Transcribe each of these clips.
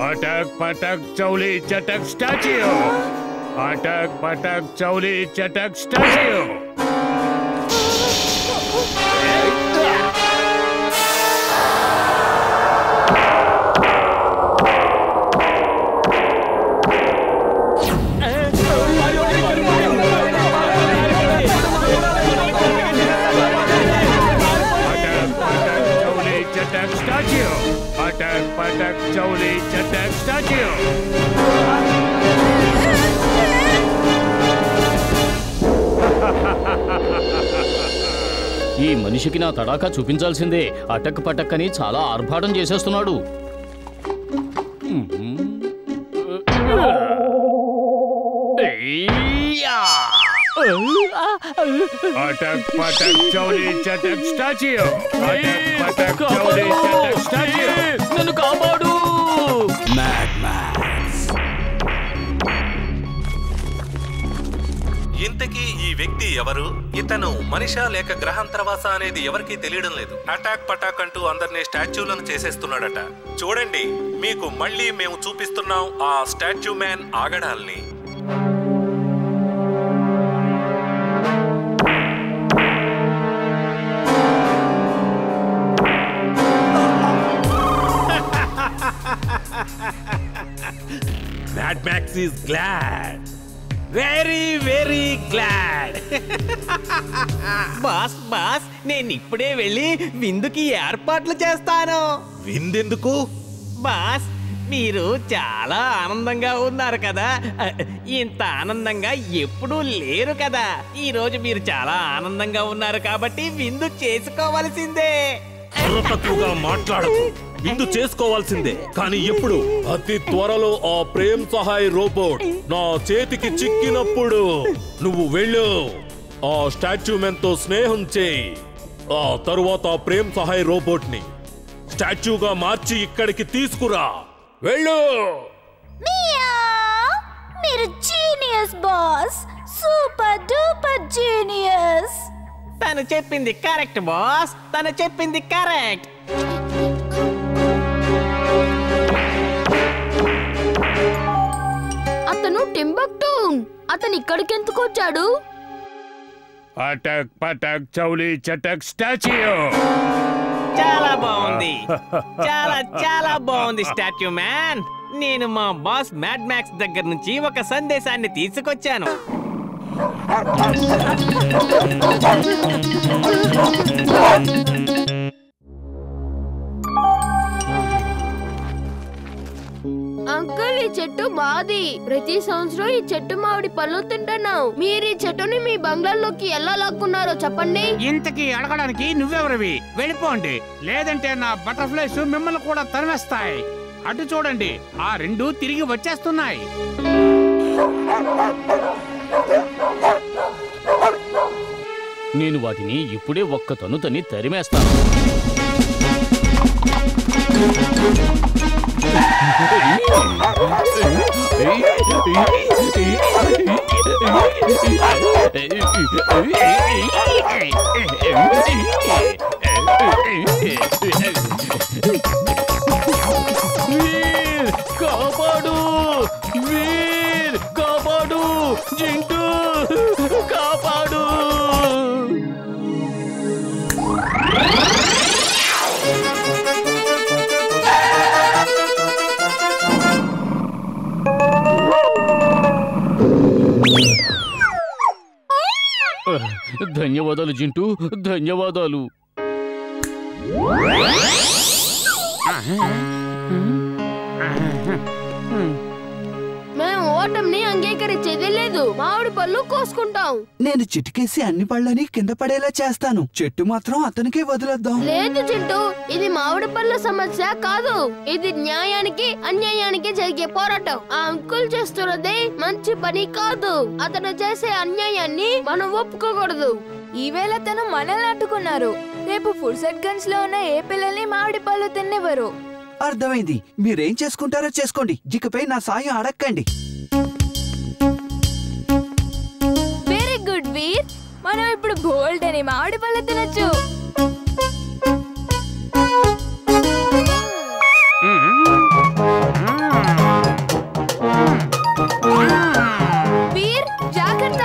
अटक पटक चौली चटक स्टैच्यू। अटक पटक चौली चटक स्टैच्यू। अटक पटक चौली चटक स्टैच्यू। ఈ మనిషికి నా తడాకా చూపించాల్సిందే. అటక్ పటక్ అని చాలా ఆర్భాటం చేసేస్తున్నాడు. अटक पटक चौली चटक स्टैच्यू। अटक पटक चौली चटक स्टैच्यू। నన్ను కాపాడు. ఇంతకీ ఈ వ్యక్తి ఎవరు? ఇతను మనిషా లేక గ్రహాంతరవాస అనేది ఎవరికీ తెలియడం లేదు. అటాక్ పటాక్ అంటూ అందరినీ స్టాచ్యూలను చేసేస్తున్నాడట. చూడండి, మీకు మళ్ళీ మేము చూపిస్తున్నాం ఆ స్టాచ్యూ మ్యాన్ ఆగడాల్ని. Mad Max is glad. Very glad. Boss నేను ఇప్పుడే వెళ్ళి విందుకి ఏర్పాట్లు చేస్తాను. విందెందుకు? బాస్, మీరు చాలా ఆనందంగా ఉన్నారు కదా. ఇంత ఆనందంగా ఎప్పుడూ లేరు కదా. ఈ రోజు మీరు చాలా ఆనందంగా ఉన్నారు కాబట్టి విందు చేసుకోవాల్సిందే. తక్కువగా మాట్లాడకు. విందు చేసుకోవాల్సిందే, కానీ ఎప్పుడు? అతి త్వరలో ఆ ప్రేమ్ సహాయ్ రోబోట్ నా చేతికి చిక్కినప్పుడు నువ్వు వెళ్ళు. ఆ స్టాచ్యూ మెన్ తో స్నేహం చేయి. ఆ తరువాత ఆ ప్రేమ్ సహాయ్ రోబోట్ ని స్టాచ్యూగా మార్చి ఇక్కడికి తీసుకురా. వెళ్ళు. మీరు genius boss, super duper genius. తను చెప్పింది కరెక్ట్ బాస్, తను చెప్పింది కరెక్ట్. అతను టింబక్టూ. అతను ఇక్కడికి ఎందుకు వచ్చాడు? अटक पटक चौली चटक स्टैच्यू। చాలా బాగుంది, చాలా బాగుంది స్టాచ్యూ మ్యాన్. నేను మా బాస్ మ్యాడ్ మ్యాక్స్ దగ్గర నుంచి ఒక సందేశాన్ని తీసుకొచ్చాను. అంకుల్, ఈ చెట్టు మాది. ప్రతి సంవత్సరం ఈ చెట్టు మామిడి పళ్ళు తింటున్నాం. మీరు ఈ చెట్టుని మీ బంగ్లాలోకి ఎలా లాక్కున్నారో చెప్పండి. ఇంతకీ అడగడానికి నువ్వెవరివి? వెళ్ళిపోండి, లేదంటే నా బటర్ఫ్లైస్ మిమ్మల్ని కూడా తరిమేస్తాయి. అటు చూడండి, ఆ రెండు తిరిగి వచ్చేస్తున్నాయి. నేను వాటిని ఇప్పుడే ఒక్క తని తరిమేస్తాను. కాపాడు వీర్, కాపాడు జింటూ, కాపాడు. ధన్యవాదాలు జింటూ, ధన్యవాదాలు. మేము ఓటమిని అంగీకరించేదే లేదు. మామిడి పళ్ళు కోసుకుంటాం. నేను చిటికేసి అన్ని పళ్ళని కింద పడేలా చేస్తాను. చెట్టు మాత్రం అతనికే వదిలేద్దాం. లేదు చింటూ, ఇది మామిడి పళ్ళ సమస్య కాదు. ఇది న్యాయానికి అన్యాయానికి జరిగే పోరాటం. ఆ అంకుల్ చేస్తున్నది మంచి పని కాదు. అతను చేసే అన్యాయాన్ని మనం ఒప్పుకోకూడదు. ఈవేళ తను మనల్ని అడ్డుకున్నారు. రేపు ఫుర్సట్ గన్స్ లో ఉన్న ఏ పిల్లల్ని మామిడి పళ్ళు తినేవారు. అర్థమైంది. మీరేం చేసుకుంటారో చేసుకోండి. ఇకపై నా సాయం అడక్కండి. వెరీ గుడ్ వీర్. మన మనం ఇప్పుడు బోల్డ్ అని మామిడి పళ్ళు తినొచ్చు. వీర్ జాగ్రత్త.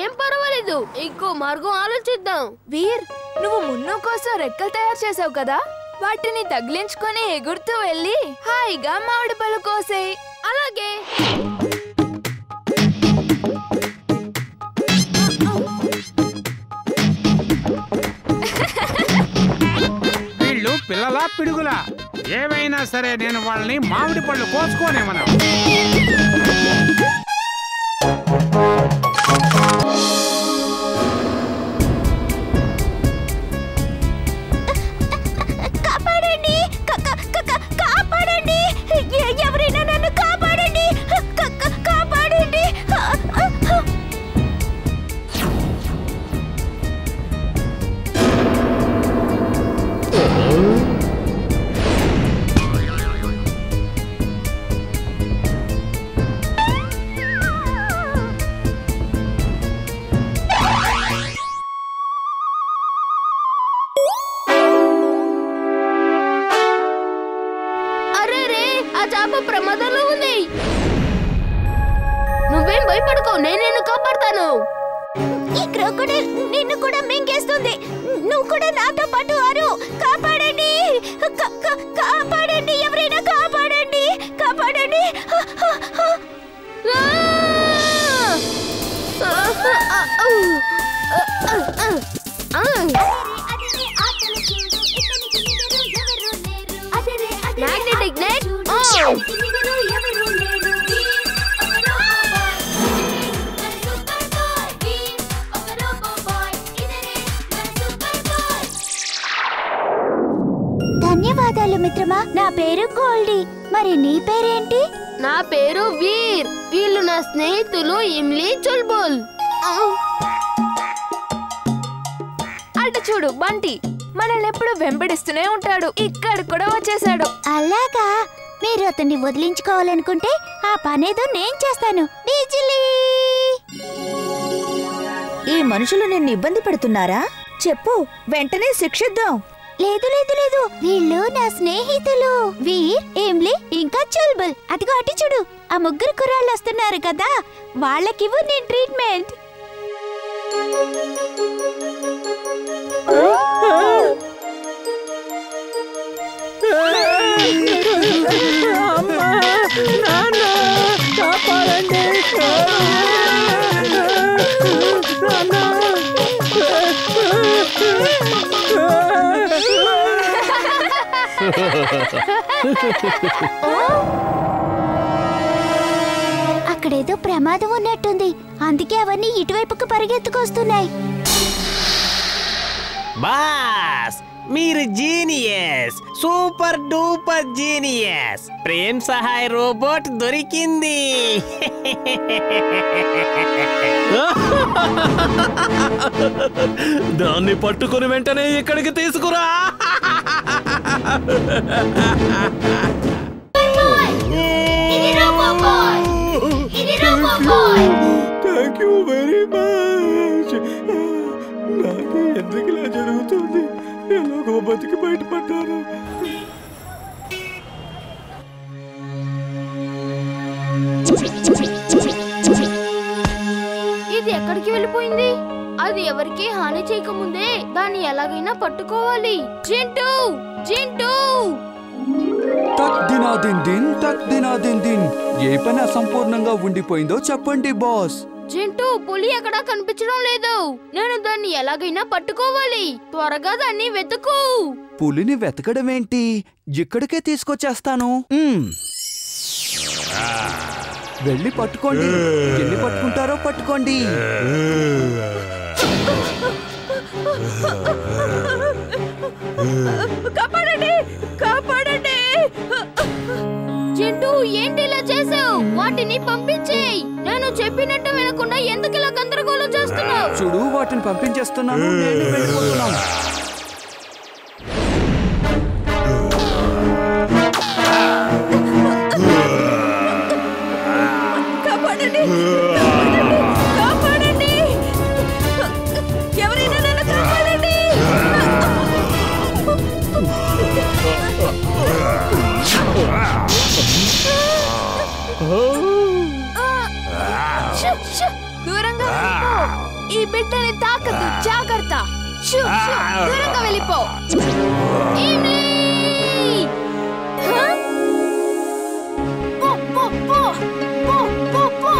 ఏం పర్వాలేదు, ఇంకో మార్గం ఆలోచిద్దాం. వీర్, నువ్వు మున్ను కోసం రెక్కలు తయారు చేసావు కదా, వాటిని తగిలించుకొని ఎగురుతూ వెళ్ళి హాయిగా మామిడి పళ్ళు కోసేయ్. అలాగే. వీళ్ళు పిల్లలా పిడుగులా ఏవైనా సరే నేను వాళ్ళని మామిడి పళ్ళు కోసుకోనేమన్నా. కాపాడండి, కాపాడండి, ఎవరైనా నన్ను కాపాడండి, కాపాడండి. ప్రమాదంలో ఉంది. నువ్వేం భయపడుకో, నేను కాపాడతాను. ఈ క్రొకోడైల్ నిన్ను కూడా మింగేస్తుంది. నువ్వు కూడా నాతో పాటు అరు. కాపాడండి, కాపాడండి, ఎవరైనా కాపాడండి, కాపాడండి. Magnetic net. ధన్యవాదాలు మిత్రమా. నా పేరు గోల్డీ. మరి నీ పేరేంటి? నా పేరు వీర్. వీళ్ళు నా స్నేహితులు ఇమ్లీ, చుల్బుల్. అటు చూడు బంటి, మనల్ని ఎప్పుడు వెంబడిస్తూనే ఉంటాడు. ఇక్కడ కూడా వచ్చేసాడు. అలాగా, మీరు అతన్ని వదిలించుకోవాలనుకుంటే ఆ పనేదో నేను చేస్తాను. బిజిలీ. ఈ మనుషులు నిన్ను ఇబ్బంది పెడుతున్నారా? చెప్పు, వెంటనే శిక్షిద్దాం. లేదు లేదు లేదు, వీళ్ళు నా స్నేహితులు వీర్, ఇమ్లీ ఇంకా చుల్బుల్. అదిగో అటు చూడు, ఆ ముగ్గురు కుర్రాళ్ళు వస్తున్నారు కదా, వాళ్ళకివ్వు నేను ట్రీట్మెంట్. అక్కడేదో ప్రమాదం ఉన్నట్టుంది, అందుకే అవన్నీ ఇటువైపుకు పరిగెత్తుకొస్తున్నాయి. బాస్, మీరు genius, super duper genius. Prem Sahay robot దొరికింది. దాన్ని పట్టుకుని వెంటనే ఇక్కడికి తీసుకురా. Thank you very much. నాకు ఎందుకు ఇలా జరుగుతుంది? ఎలాగో బతికి బయటపడ్డాను. ఇది ఎక్కడికి వెళ్ళిపోయింది? అది ఎవరికి హాని చేయకముందే దాన్ని ఎలాగైనా పట్టుకోవాలి. జింటూ, జింటూ. తక్ దినా దిన్. ఏ పని అసంపూర్ణంగా ఉండిపోయిందో చెప్పండి బాస్. జింటూ, పులి ఎక్కడా కనిపించడం లేదు. నేను దాన్ని ఎలాగైనా పట్టుకోవాలి. త్వరగా దాన్ని వెతుకు. పులిని వెతకడం ఏంటి? ఇక్కడికే తీసుకొచ్చేస్తాను. వెళ్ళి పట్టుకోండి. ఎన్ని పట్టుకుంటారో పట్టుకోండి. కాపాడండి, కాపాడండి. జింటూ, ఏంటి ఇలా చేసావు? వాటిని పంపించేయ్. నేను చెప్పినట్టు వినకుండా ఎందుకు ఇలా గందరగోళం చేస్తున్నావు? చూడు, వాటిని పంపించేస్తున్నాను. నేను వెళ్ళిపోతున్నాను. దూరంగా వెళ్ళిపో. ఈ బిడ్డని తాకద్దు, జాగ్రత్త. షూ, షూ, దూరంగా వెళ్ళిపో. ఇమ్లీ! హ? పో, పో, పో, పో, పో, పో.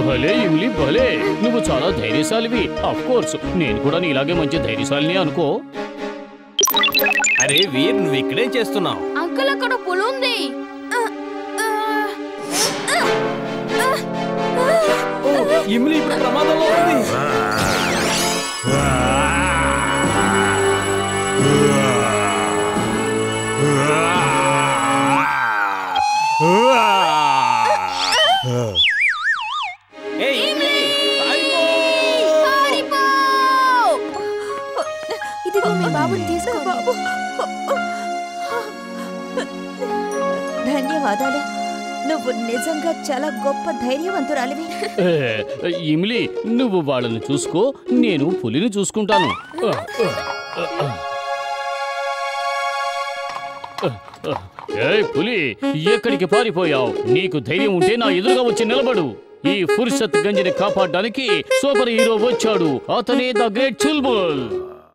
భలే ఇమ్లీ భలే, నువ్వు చాలా ధైర్యశాలివి. అఫ్ కోర్స్ నేను కూడా నీలాగే మంచి ధైర్యశాలిని అనుకో. అరే వీర్, నువ్వు ఇక్కడేం చేస్తున్నావు? అంకుల్ అక్కడ పులి ఉంది. ఇమ్లీ ఇప్పుడు ప్రమాదంలో ఉంది. ఏయ్, ఇమ్లీ, పారిపో! పారిపో! ఇదిగో మీ బాబుని తీసుకో. బాబు, ధన్యవాదాలు. నువ్వు నిజంగా చాలా గొప్ప ధైర్యవంతురాలివి. ఇమ్లీ, నువ్వు వాళ్ళని చూసుకో, నేను పులిని చూసుకుంటాను. ఏయ్ పులి, ఎక్కడికి పారిపోయావు? నీకు ధైర్యం ఉంటే నా ఎదురుగా వచ్చి నిలబడు. ఈ ఫుర్సత్ గంజిని కాపాడడానికి సూపర్ హీరో వచ్చాడు. అతనే ద గ్రేట్ చుల్బుల్.